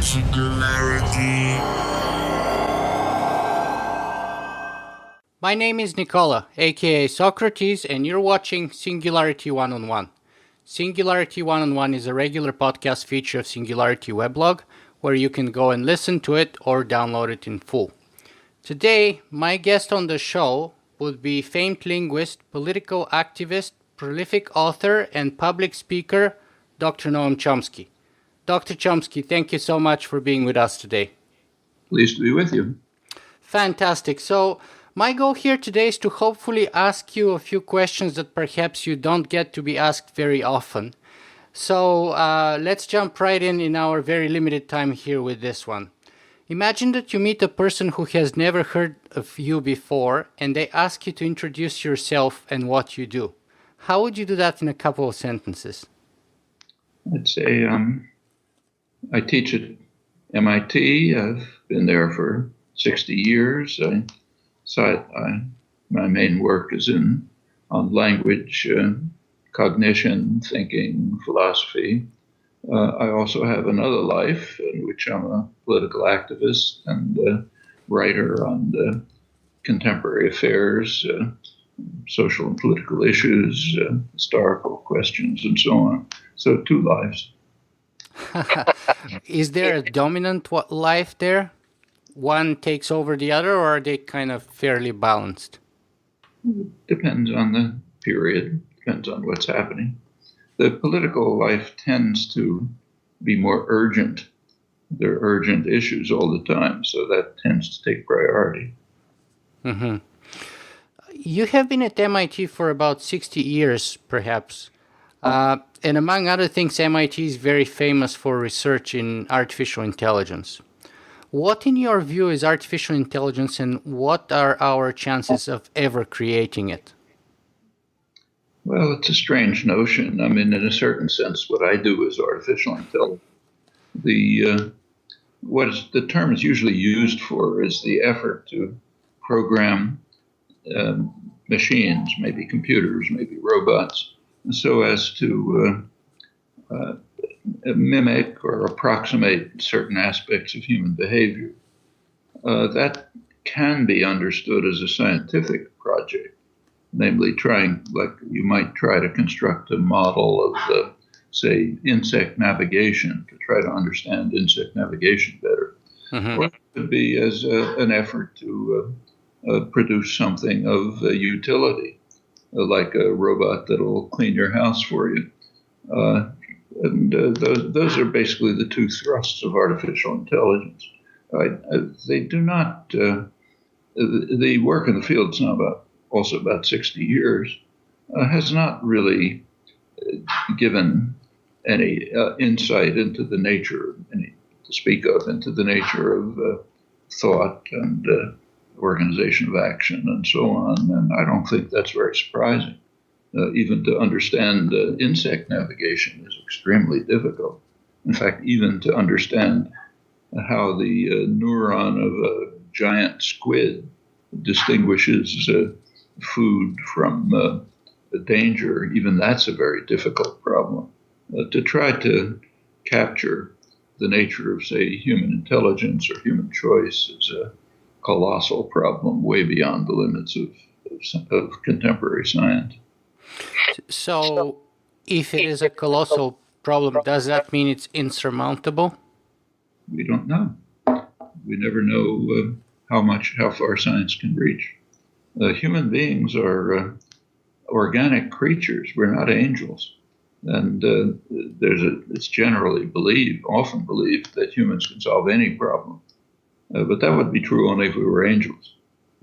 Singularity. My name is Nicola, aka Socrates, and you're watching Singularity One-on-One. Singularity One-on-One is a regular podcast feature of Singularity weblog, where you can go and listen to it or download it in full. Today, my guest on the show would be famed linguist, political activist, prolific author, and public speaker, Dr. Noam Chomsky. Dr. Chomsky, thank you so much for being with us today. Pleased to be with you. Fantastic. So my goal here today is to hopefully ask you a few questions that perhaps you don't get to be asked very often. So let's jump right in our very limited time here with this one. Imagine that you meet a person who has never heard of you before and they ask you to introduce yourself and what you do. How would you do that in a couple of sentences? I'd say I teach at MIT. I've been there for 60 years. My main work is on language, cognition, thinking, philosophy. I also have another life in which I'm a political activist and writer on contemporary affairs, social and political issues, historical questions, and so on. So 2 lives. Is there a dominant life there? One takes over the other, or are they kind of fairly balanced? Depends on the period, depends on what's happening. The political life tends to be more urgent. There are urgent issues all the time, so that tends to take priority. Mm-hmm. You have been at MIT for about 60 years, perhaps. And among other things, MIT is very famous for research in artificial intelligence. What, in your view, is artificial intelligence, and what are our chances of ever creating it? Well, it's a strange notion. I mean, in a certain sense, what I do is artificial intelligence. The term is usually used for is the effort to program machines, maybe computers, maybe robots, so as to mimic or approximate certain aspects of human behavior. That can be understood as a scientific project, namely you might try to construct a model of, say, insect navigation to try to understand insect navigation better. Mm-hmm. Or it could be as an effort to produce something of utility, like a robot that'll clean your house for you. Those are basically the 2 thrusts of artificial intelligence. They do not. The work in the field is now also about 60 years, has not really given any insight into the nature, into the nature of thought and organization of action and so on. And I don't think that's very surprising. Even to understand insect navigation is extremely difficult. In fact, even to understand how the neuron of a giant squid distinguishes food from danger, even that's a very difficult problem. To try to capture the nature of, say, human intelligence or human choice is a colossal problem way beyond the limits of contemporary science. So, if it is a colossal problem, does that mean it's insurmountable? We don't know. We never know how far science can reach. Human beings are organic creatures. We're not angels. And it's generally often believed that humans can solve any problem. But that would be true only if we were angels.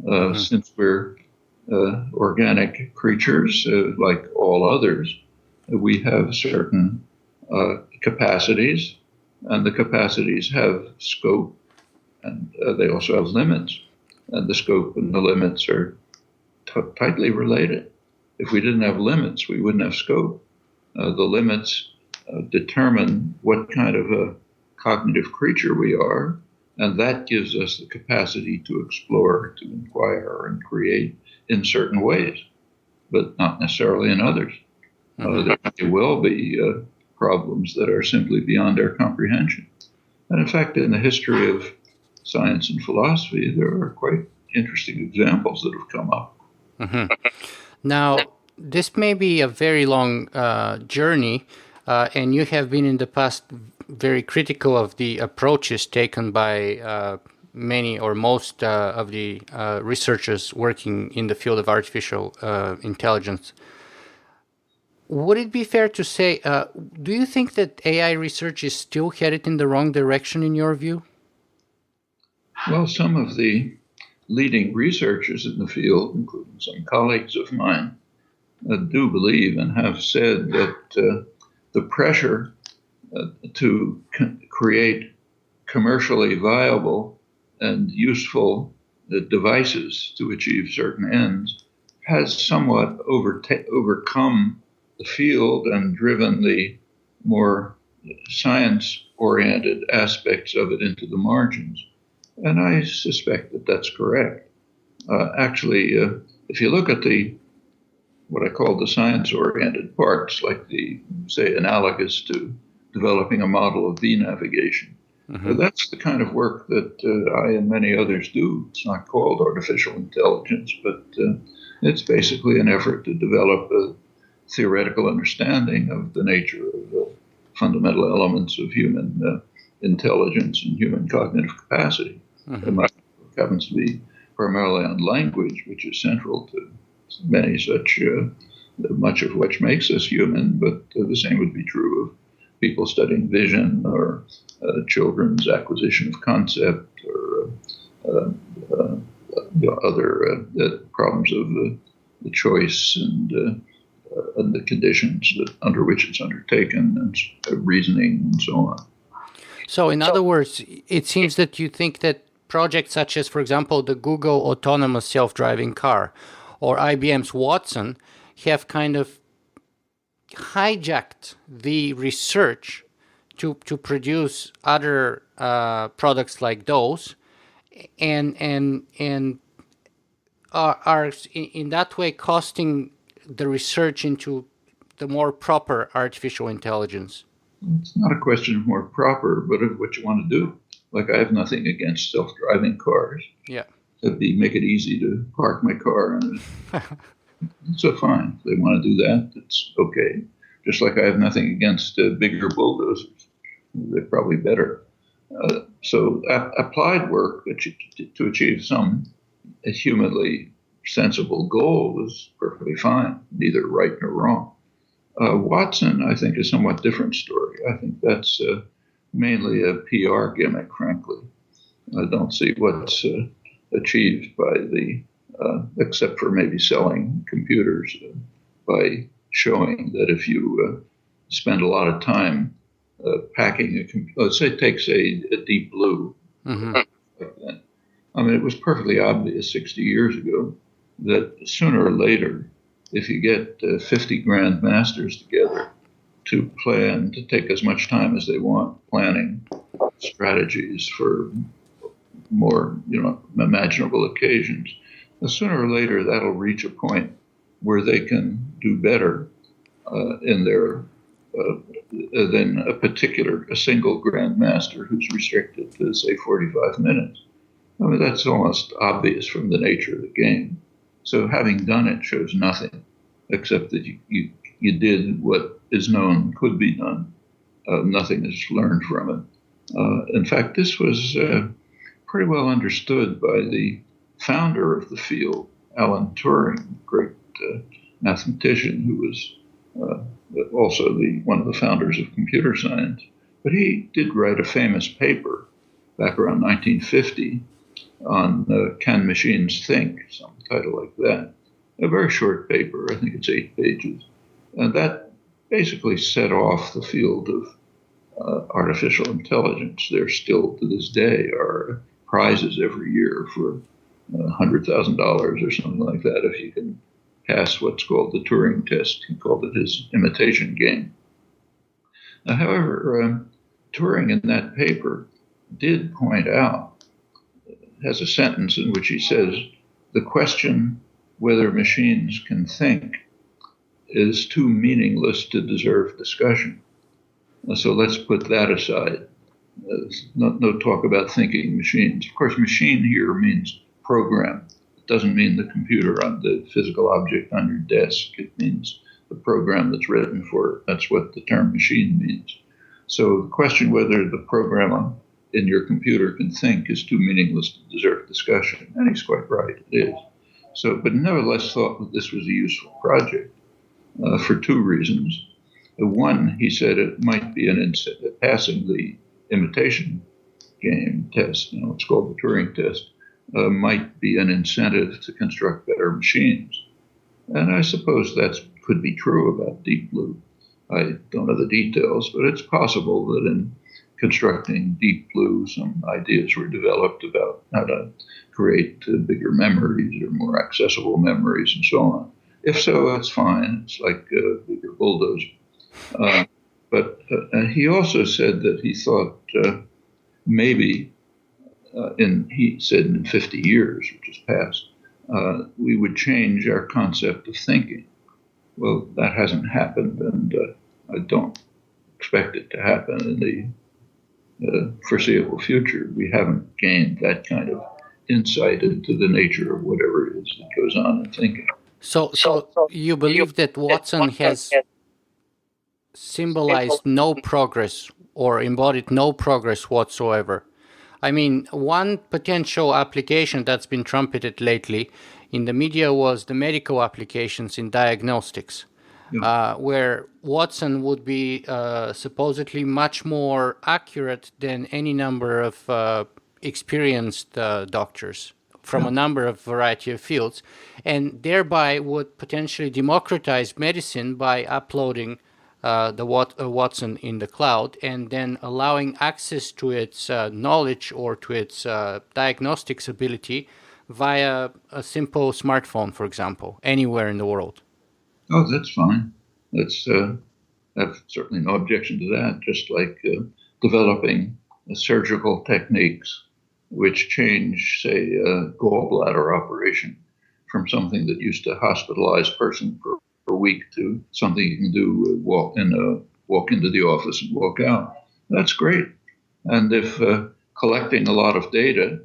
Mm-hmm. Since we're organic creatures, like all others, we have certain capacities, and the capacities have scope, and they also have limits. And the scope and the limits are tightly related. If we didn't have limits, we wouldn't have scope. The limits determine what kind of a cognitive creature we are, and that gives us the capacity to explore, to inquire, and create in certain ways, but not necessarily in others. There may well be problems that are simply beyond our comprehension. And in fact, in the history of science and philosophy, there are quite interesting examples that have come up. Mm-hmm. Now, this may be a very long journey, and you have been in the past very critical of the approaches taken by many or most of the researchers working in the field of artificial intelligence. Would it be fair to say, do you think that AI research is still headed in the wrong direction in your view? Well, some of the leading researchers in the field, including some colleagues of mine, do believe and have said that the pressure to create commercially viable and useful devices to achieve certain ends has somewhat overcome the field and driven the more science-oriented aspects of it into the margins. And I suspect that that's correct. Actually, if you look at what I call the science-oriented parts, like say, analogous to developing a model of V-navigation, that's the kind of work that I and many others do. It's not called artificial intelligence, but it's basically an effort to develop a theoretical understanding of the nature of fundamental elements of human intelligence and human cognitive capacity. And my work happens to be primarily on language, which is central to many such, much of which makes us human, but the same would be true of people studying vision or children's acquisition of concept or other problems of the choice and the conditions under which it's undertaken, and reasoning and so on. So, in other words, it seems that you think that projects such as, for example, the Google autonomous self-driving car or IBM's Watson have kind of hijacked the research to produce other products like those, and are in that way costing the research into the more proper artificial intelligence. It's not a question of more proper, but of what you want to do. Like, I have nothing against self-driving cars. Yeah. It'd make it easy to park my car and so fine. If they want to do that, it's okay. Just like I have nothing against bigger bulldozers. They're probably better. So applied work to achieve some humanly sensible goal is perfectly fine, neither right nor wrong. Watson, I think, is a somewhat different story. I think that's mainly a PR gimmick, frankly. I don't see what's achieved by except for maybe selling computers, by showing that if you spend a lot of time packing a computer, let's say it takes a Deep Blue, like that. I mean, it was perfectly obvious 60 years ago that sooner or later, if you get 50 grandmasters together to plan, to take as much time as they want, planning strategies for more, imaginable occasions, sooner or later that'll reach a point where they can do better in their than a single grandmaster who's restricted to, say, 45 minutes. I mean, that's almost obvious from the nature of the game. So having done it shows nothing, except that you did what is known could be done. Nothing is learned from it. In fact, this was pretty well understood by the founder of the field, Alan Turing, great mathematician who was also one of the founders of computer science. But he did write a famous paper back around 1950 on Can Machines Think, some title like that. A very short paper, I think it's 8 pages. And that basically set off the field of artificial intelligence. There still, to this day, are prizes every year for $100,000 or something like that if you can pass what's called the Turing test. He called it his imitation game. However, Turing in that paper did point out, has a sentence in which he says, the question whether machines can think is too meaningless to deserve discussion. So let's put that aside. No talk about thinking machines. Of course, machine here means program. It doesn't mean the computer on the physical object on your desk. It means the program that's written for it. That's what the term machine means. So the question whether the program in your computer can think is too meaningless to deserve discussion. And he's quite right, it is. So, but nevertheless thought that this was a useful project for two reasons. One, he said it might be passing the imitation game test, it's called the Turing test, might be an incentive to construct better machines. And I suppose that could be true about Deep Blue. I don't know the details, but it's possible that in constructing Deep Blue, some ideas were developed about how to create bigger memories or more accessible memories and so on. If so, that's fine. It's like a bigger bulldozer. But he also said that he thought maybe, he said in 50 years, which is past, we would change our concept of thinking. Well, that hasn't happened, and I don't expect it to happen in the foreseeable future. We haven't gained that kind of insight into the nature of whatever it is that goes on in thinking. So you believe that Watson has symbolized no progress or embodied no progress whatsoever? I mean, one potential application that's been trumpeted lately in the media was the medical applications in diagnostics, where Watson would be supposedly much more accurate than any number of experienced doctors from a number of variety of fields, and thereby would potentially democratize medicine by uploading the Watson in the cloud and then allowing access to its knowledge or to its diagnostics ability via a simple smartphone, for example, anywhere in the world. Oh, that's fine. That's I've certainly no objection to that. Just like developing surgical techniques which change, say, a gallbladder operation from something that used to hospitalize a person for a week to something you can do, walk into the office and walk out. That's great. And if collecting a lot of data,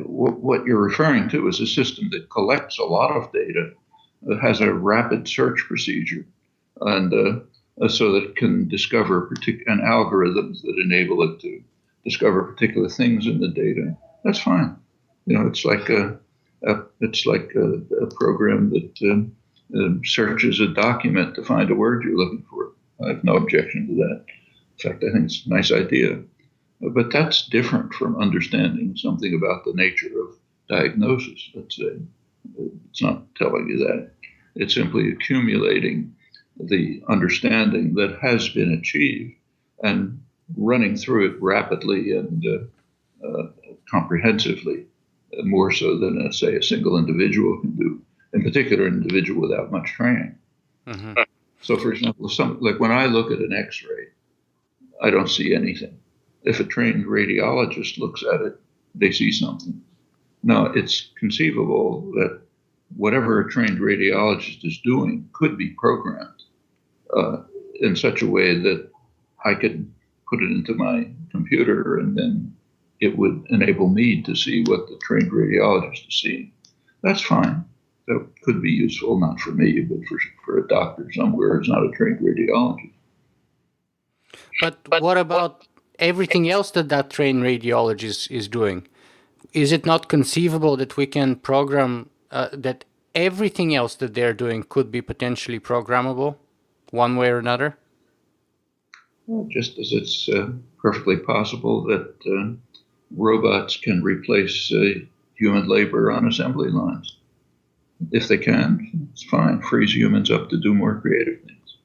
what you're referring to is a system that collects a lot of data, has a rapid search procedure, and so that it can discover and algorithms that enable it to discover particular things in the data. That's fine. It's like a program that searches a document to find a word you're looking for. I have no objection to that. In fact, I think it's a nice idea. But that's different from understanding something about the nature of diagnosis, let's say. It's not telling you that. It's simply accumulating the understanding that has been achieved and running through it rapidly and comprehensively, more so than, say, a single individual can do, in particular an individual without much training. Mm-hmm. So, for example, like when I look at an X-ray, I don't see anything. If a trained radiologist looks at it, they see something. Now, it's conceivable that whatever a trained radiologist is doing could be programmed in such a way that I could put it into my computer and then it would enable me to see what the trained radiologist is seeing. That's fine. That could be useful, not for me, but for a doctor somewhere who's not a trained radiologist. But what about everything else that trained radiologist is doing? Is it not conceivable that we can program, that everything else that they're doing could be potentially programmable one way or another? Well, just as it's perfectly possible that robots can replace human labor on assembly lines. If they can, it's fine. Frees humans up to do more creative things.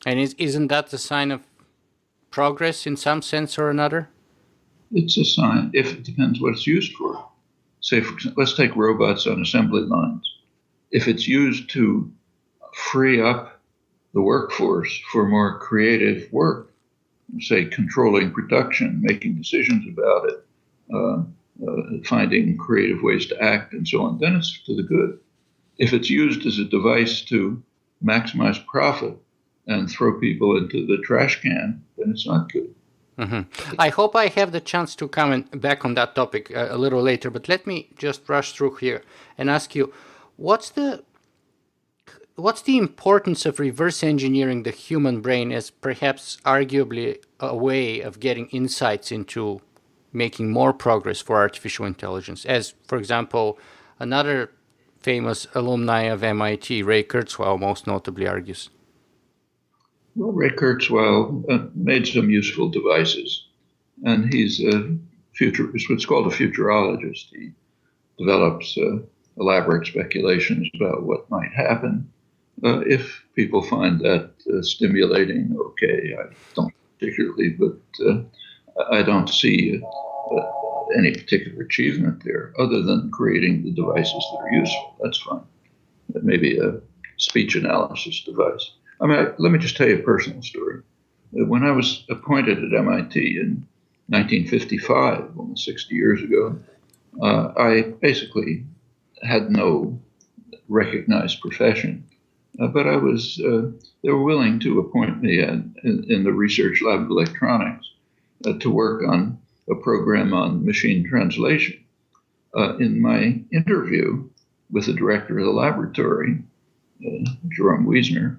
And isn't that a sign of progress in some sense or another? It's a sign, if it depends what it's used for. Say, for example, let's take robots on assembly lines. If it's used to free up the workforce for more creative work, say controlling production, making decisions about it, finding creative ways to act and so on, then it's to the good. If it's used as a device to maximize profit and throw people into the trash can, then it's not good. I hope I have the chance to comment back on that topic a little later, but let me just rush through here and ask you, what's the importance of reverse engineering the human brain as perhaps arguably a way of getting insights into making more progress for artificial intelligence? As, for example, another famous alumni of MIT, Ray Kurzweil, most notably argues. Well, Ray Kurzweil made some useful devices, and he's what's called a futurologist. He develops elaborate speculations about what might happen. If people find that stimulating, okay, I don't particularly, but I don't see any particular achievement there other than creating the devices that are useful. That's fine. Maybe a speech analysis device. I mean, let me just tell you a personal story. When I was appointed at MIT in 1955, almost 60 years ago, I basically had no recognized profession, but I was. They were willing to appoint me in the research lab of electronics to work on a program on machine translation. In my interview with the director of the laboratory, Jerome Wiesner,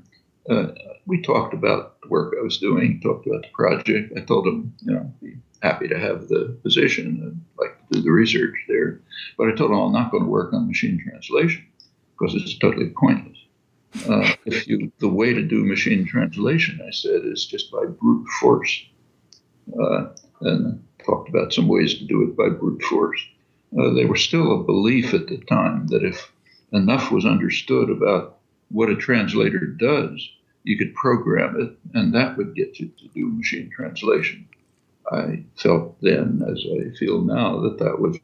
we talked about the work I was doing, talked about the project. I told him, I'd be happy to have the position and like to do the research there. But I told him I'm not going to work on machine translation because it's totally pointless. The way to do machine translation, I said, is just by brute force. And talked about some ways to do it by brute force. There was still a belief at the time that if enough was understood about what a translator does, you could program it, and that would get you to do machine translation. I felt then, as I feel now, that was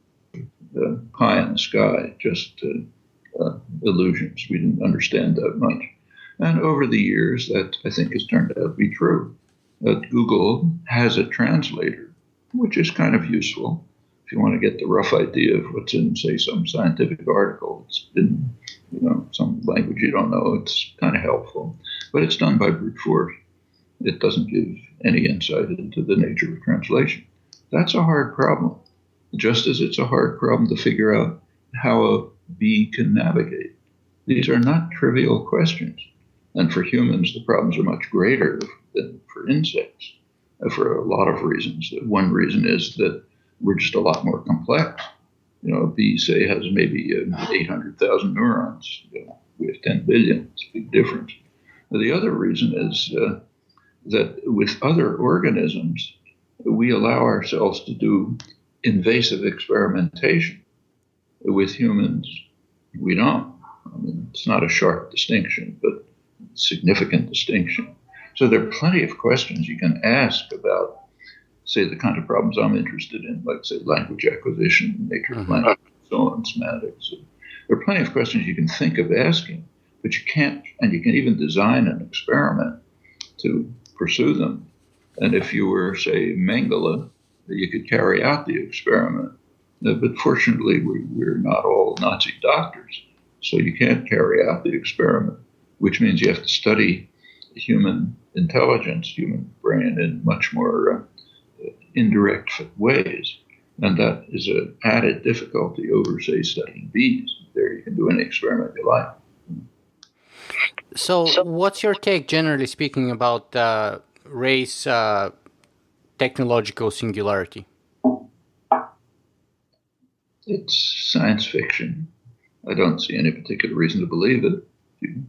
pie in the sky, just illusions. We didn't understand that much. And over the years, that I think has turned out to be true. Google has a translator, which is kind of useful. If you want to get the rough idea of what's in, say, some scientific article, it's in some language you don't know, it's kind of helpful. But it's done by brute force. It doesn't give any insight into the nature of translation. That's a hard problem, just as it's a hard problem to figure out how a bee can navigate. These are not trivial questions. And for humans, the problems are much greater than for insects, for a lot of reasons. One reason is that we're just a lot more complex. A bee, say, has maybe 800,000 neurons. We have 10 billion. It's a big difference. The other reason is that with other organisms, we allow ourselves to do invasive experimentation. With humans, we don't. I mean, it's not a sharp distinction, but significant distinction. So there are plenty of questions you can ask about, say, the kind of problems I'm interested in, like, say, language acquisition, nature of language, so on, semantics. There are plenty of questions you can think of asking, but you can't, and you can even design an experiment to pursue them. And if you were, say, Mengele, you could carry out the experiment. But fortunately, we're not all Nazi doctors, so you can't carry out the experiment, which means you have to study human intelligence, human brain in much more indirect ways. And that is an added difficulty over, say, studying bees. There you can do any experiment you like. So what's your take, generally speaking, about Ray's technological singularity? It's science fiction. I don't see any particular reason to believe it. If you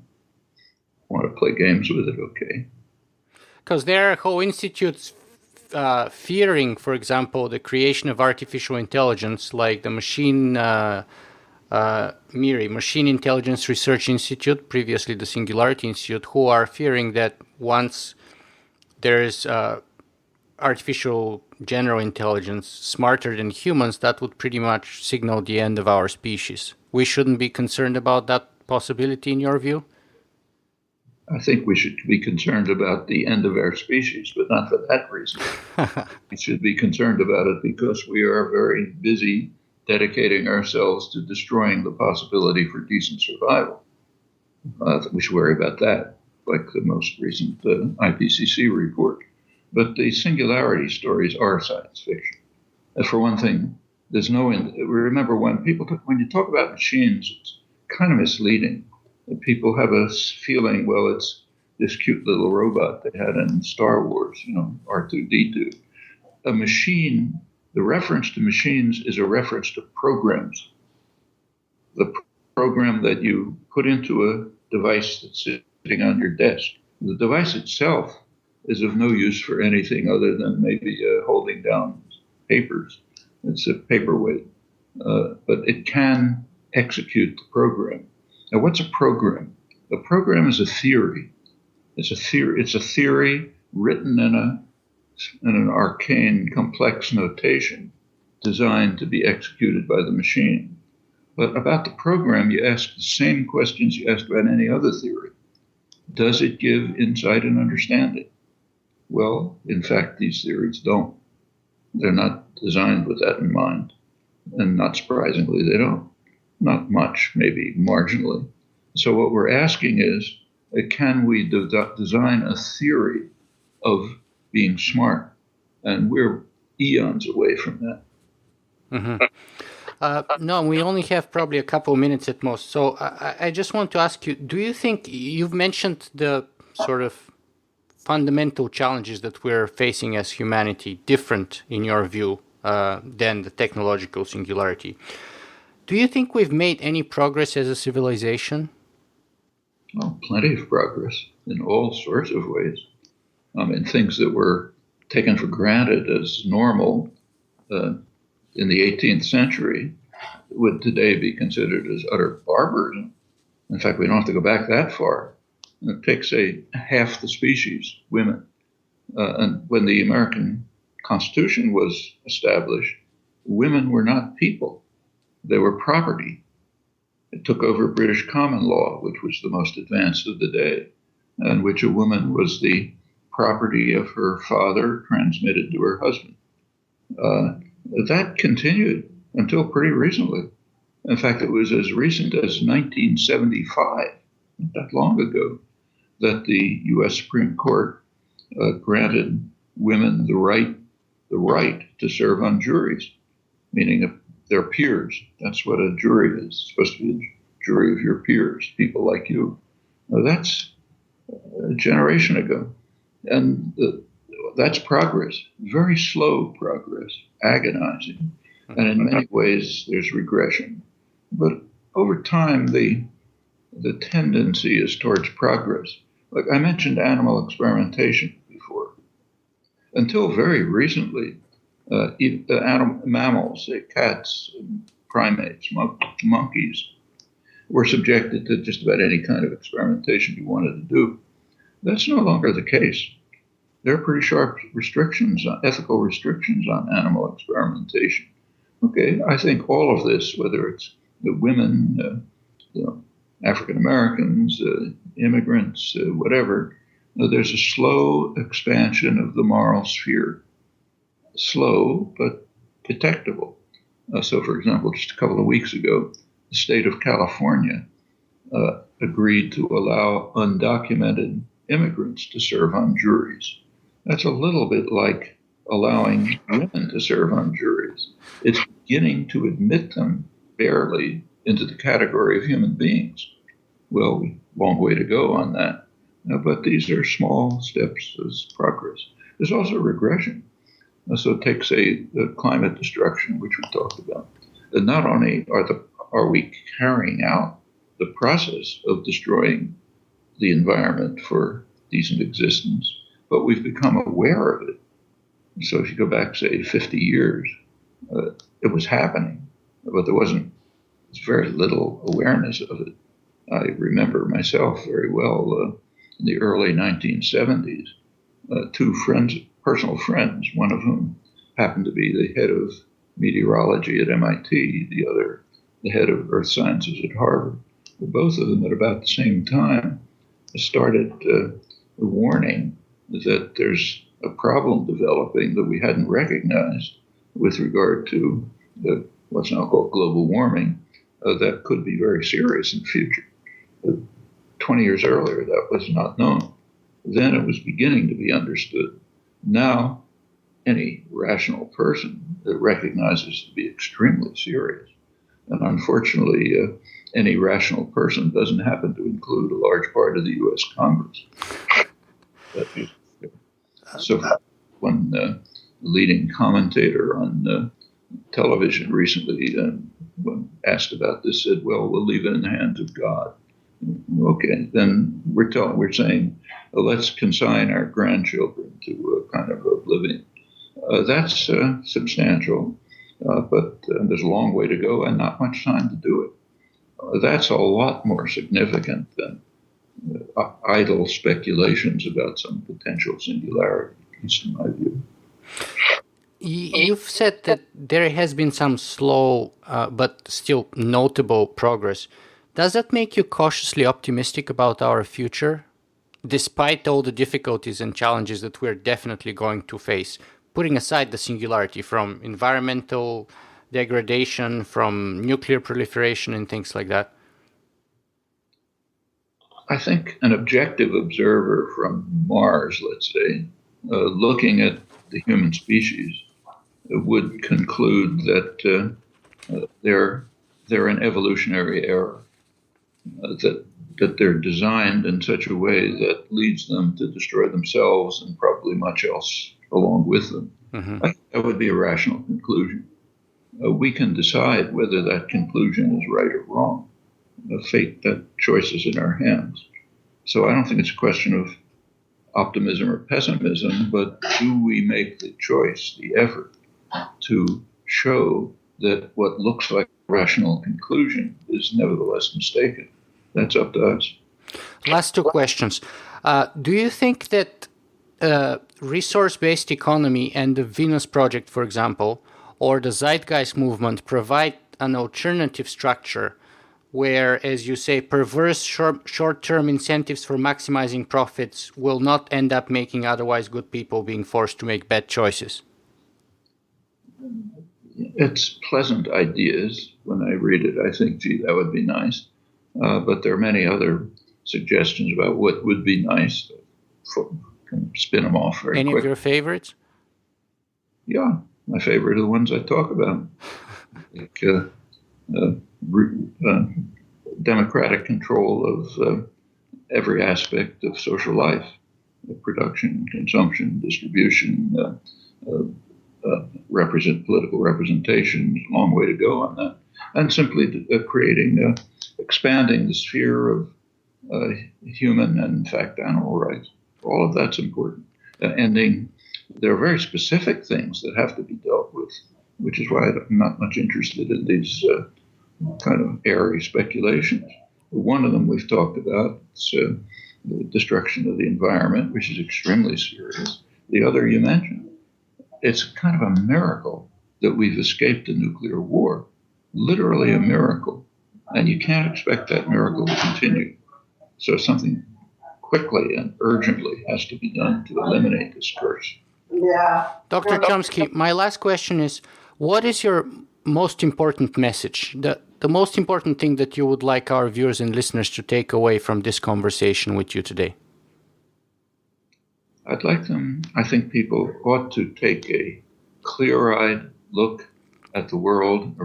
want to play games with it, okay. Because there are whole institutes fearing, for example, the creation of artificial intelligence, like the MIRI, Machine Intelligence Research Institute, previously the Singularity Institute, who are fearing that once there is artificial general intelligence smarter than humans, that would pretty much signal the end of our species. We shouldn't be concerned about that possibility, in your view? I think we should be concerned about the end of our species, but not for that reason. We should be concerned about it because we are very busy dedicating ourselves to destroying the possibility for decent survival. We should worry about that, like the most recent IPCC report But the singularity stories are science fiction. For one thing, there's no. Remember, when you talk about machines, it's kind of misleading. People have a feeling, well, it's this cute little robot they had in Star Wars, R2D2. A machine, the reference to machines is a reference to programs. The program that you put into a device that's sitting on your desk. The device itself is of no use for anything other than maybe holding down papers. It's a paperweight, but it can execute the program. Now, what's a program? A program is a theory. It's a theory written in an arcane, complex notation designed to be executed by the machine. But about the program, you ask the same questions you ask about any other theory. Does it give insight and understanding? Well, in fact, these theories don't. They're not designed with that in mind. And not surprisingly, they don't. Not much, maybe marginally. So what we're asking is, can we design a theory of being smart? And we're eons away from that. Mm-hmm. No, we only have probably a couple of minutes at most. So I just want to ask you, do you think you've mentioned the sort of fundamental challenges that we're facing as humanity different, in your view, than the technological singularity? Do you think we've made any progress as a civilization? Well, plenty of progress in all sorts of ways. I mean, things that were taken for granted as normal in the 18th century would today be considered as utter barbarism. In fact, we don't have to go back that far. Take, say, half the species, women. And when the American Constitution was established, women were not people. They were property. It took over British common law, which was the most advanced of the day, in which a woman was the property of her father transmitted to her husband. That continued until pretty recently. In fact, it was as recent as 1975, not that long ago, that the U.S. Supreme Court granted women the right to serve on juries, meaning their peers. That's what a jury is. It's supposed to be a jury of your peers, people like you. That's a generation ago. And that's progress, very slow progress, agonizing. And in many ways, there's regression. But over time, the tendency is towards progress. Like I mentioned animal experimentation before. Until very recently, mammals, cats, primates, monkeys, were subjected to just about any kind of experimentation you wanted to do. That's no longer the case. There are pretty sharp restrictions, ethical restrictions on animal experimentation. Okay, I think all of this, whether it's the women, African Americans, immigrants, whatever, there's a slow expansion of the moral sphere. Slow, but detectable. So, for example, just a couple of weeks ago, the state of California agreed to allow undocumented immigrants to serve on juries. That's a little bit like allowing women to serve on juries. It's beginning to admit them barely into the category of human beings. Well, long way to go on that. But these are small steps as progress. There's also regression. So take, say, the climate destruction, which we talked about. And not only are we carrying out the process of destroying the environment for decent existence, but we've become aware of it. So if you go back, say, 50 years, it was happening, but there was very little awareness of it. I remember myself very well in the early 1970s, two personal friends, one of whom happened to be the head of meteorology at MIT, the other the head of earth sciences at Harvard. Both of them at about the same time started warning that there's a problem developing that we hadn't recognized with regard to what's now called global warming that could be very serious in the future. 20 years earlier, that was not known. Then it was beginning to be understood. Now, any rational person recognizes to be extremely serious. And unfortunately, any rational person doesn't happen to include a large part of the U.S. Congress. So when the leading commentator on television recently, when asked about this, said, well, we'll leave it in the hands of God. Okay, then we're saying, let's consign our grandchildren to a kind of oblivion. That's substantial, but there's a long way to go and not much time to do it. That's a lot more significant than idle speculations about some potential singularity, at least in my view. You've said that there has been some slow but still notable progress. Does that make you cautiously optimistic about our future, despite all the difficulties and challenges that we're definitely going to face, putting aside the singularity from environmental degradation, from nuclear proliferation and things like that? I think an objective observer from Mars, let's say, looking at the human species, would conclude that they're an evolutionary error, that they're designed in such a way that leads them to destroy themselves and probably much else along with them. Mm-hmm. I think that would be a rational conclusion. We can decide whether that conclusion is right or wrong. That choice is in our hands. So I don't think it's a question of optimism or pessimism, but do we make the choice, the effort, to show that what looks like a rational conclusion is nevertheless mistaken? That's up to us. Last two questions. Do you think that resource-based economy and the Venus Project, for example, or the Zeitgeist movement provide an alternative structure where, as you say, perverse short-term incentives for maximizing profits will not end up making otherwise good people being forced to make bad choices? It's pleasant ideas. When I read it, I think, gee, that would be nice. But there are many other suggestions about what would be nice. Can spin them off very quick. Any of your favorites? Yeah, my favorite are the ones I talk about. Like democratic control of every aspect of social life, production, consumption, distribution, political representation. There's a long way to go on that. And simply expanding the sphere of human and, in fact, animal rights. All of that's important. There are very specific things that have to be dealt with, which is why I'm not much interested in these kind of airy speculations. One of them we've talked about, it's the destruction of the environment, which is extremely serious. The other you mentioned, it's kind of a miracle that we've escaped a nuclear war, literally a miracle. And you can't expect that miracle to continue. So something quickly and urgently has to be done to eliminate this curse. Yeah. Dr. Chomsky, my last question is, what is your most important message, the most important thing that you would like our viewers and listeners to take away from this conversation with you today? I think people ought to take a clear-eyed look at the world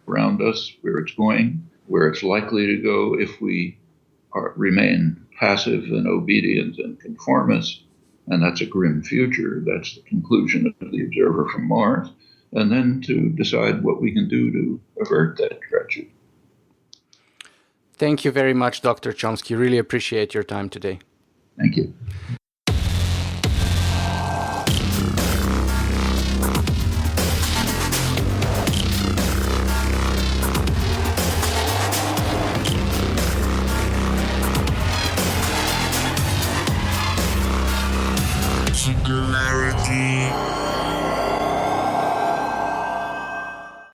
around us, where it's going, where it's likely to go if we remain passive and obedient and conformist, and that's a grim future. That's the conclusion of the observer from Mars, and then to decide what we can do to avert that tragedy. Thank you very much, Dr. Chomsky. Really appreciate your time today. Thank you.